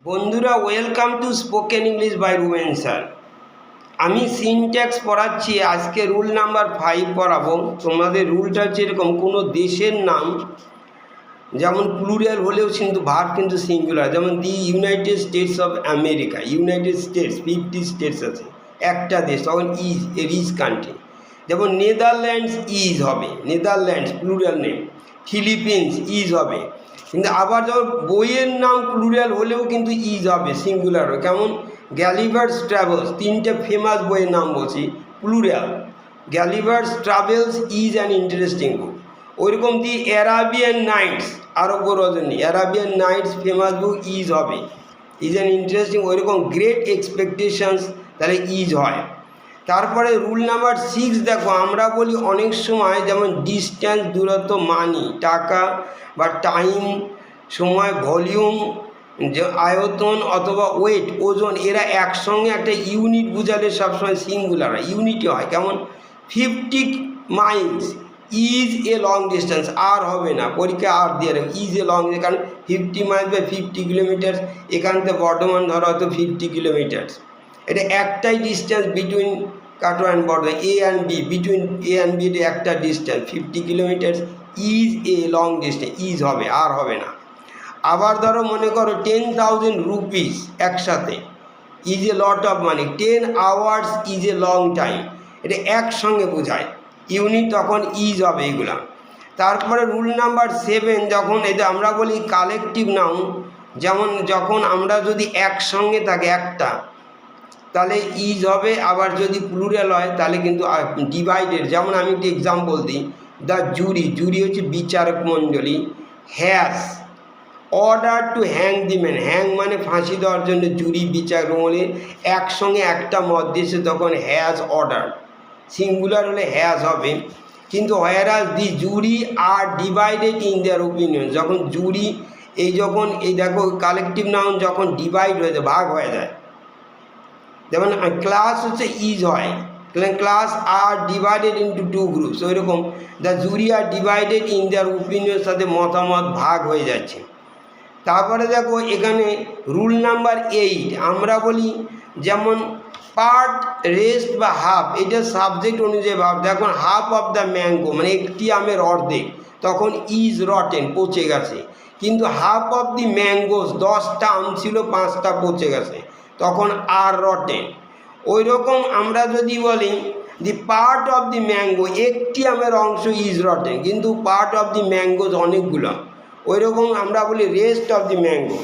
বন্ধুরা, welcome to spoken English by Ruben sir. আমি syntax পড়াচ্ছি। আজকে রুল নাম্বার 5 পড়াবো। তোমাদের রুলটা হচ্ছে এরকম: কোনো দেশের নাম যেমন প্লুরাল হলেও কিন্তু ভার্ব কিন্তু সিঙ্গুলার। যেমন the United states of America, United states 50 states আছে, একটা দেশ, তখন ইজ এ রিচ কান্ট্রি। যেমন নেদারল্যান্ডস ইজ হবে, Netherlands plural name. Philippines is হবে। কিন্তু আবার যখন বইয়ের নাম প্লুরাল হলেও কিন্তু ইজ হবে, সিঙ্গুলার হবে। কেমন? গ্যালিভার্স ট্রাভেলস, তিনটে ফেমাস বইয়ের নাম বলছি, plural. Gulliver's travels is an interesting book. ওইরকম দি অ্যারাবিয়ান নাইটস, আরব্য রজনী, Arabian nights famous book, is হবে, ইজ অ্যান ইন্টারেস্টিং। ওইরকম গ্রেট এক্সপেকটেশনস, তাহলে ইজ হয়। তারপরে রুল নাম্বার 6 দেখো, আমরা বলি অনেক সময় যেমন ডিস্ট্যান্স, দূরত্ব, মানি টাকা বা টাইম, সময়, ভলিউম, যে আয়তন অথবা ওয়েট ওজন, এরা একসঙ্গে একটা ইউনিট বুঝালে সবসময় সিঙ্গুলার হয়, ইউনিটি হয়। কেমন? 50 miles is a long distance, আর হবে না, পরীক্ষা আর দিয়ে রাখবে, ইজ এ লং, কারণ 50 মাইলস বা 50 কিলোমিটার, এখান থেকে বর্ধমান ধরা হয়তো 50 কিলোমিটার। এটা একটাই distance between Katwa and Bardhaman, A and B, between A and B একটা distance 50 kilometre, is a long distance, is হবে, আর হবে না। আবার ধরো মনে করো 10,000 রুপিস একসাথে, is a lot of money. 10 hours is a long time, এটা একসঙ্গে বোঝায়, ইউনিট, তখন ইজ হবে এগুলা। তারপরে রুল নাম্বার 7, যখন এটা আমরা বলি কালেকটিভ নাউন, যেমন যখন আমরা যদি একসঙ্গে থাকে একটা, তাহলে ইজ হবে। আবার যদি প্লুরাল হয় তাহলে কিন্তু ডিভাইডেড। যেমন আমি একটি এক্সাম্পল দিই, দ্য জুরি, জুরি হচ্ছে বিচারক মণ্ডলী, has order to hang the man, hang মানে ফাঁসি দেওয়ার জন্য, জুরি বিচারক মণ্ডলী একসঙ্গে একটা মত দিয়েছে, তখন হ্যাজ অর্ডার, সিঙ্গুলার হলে হ্যাজ হবে। কিন্তু whereas the jury are divided in their opinion, যখন জুরি যখন দেখো কালেকটিভ নাউন যখন ডিভাইড হয়ে যায়, ভাগ হয়ে যায়, যেমন ক্লাস হচ্ছে ইজ হয়, class are divided into 2 groups, ওই রকম the jury are divided in their opinion, সাথে মতামত ভাগ হয়ে যাচ্ছে। তারপরে দেখো এখানে রুল নাম্বার 8, আমরা বলি যেমন পার্ট, রেস্ট বা হাফ, এটা সাবজেক্ট অনুযায়ী ভাব। দেখুন হাফ অফ দ্য ম্যাঙ্গো মানে একটি আমের অর্ধেক, তখন ইজ রটেন, পচে গেছে। কিন্তু হাফ অফ দি ম্যাঙ্গোস, 10টা আম ছিল, 5টা পচে গেছে, তখন আর রটেন। ওই রকম আমরা যদি বলি the part of the mango, একটি আমের অংশ ইজ রটেন, কিন্তু পার্ট অফ দি ম্যাঙ্গোস অনেকগুলো, ওই রকম আমরা বলি রেস্ট অফ দি ম্যাঙ্গো।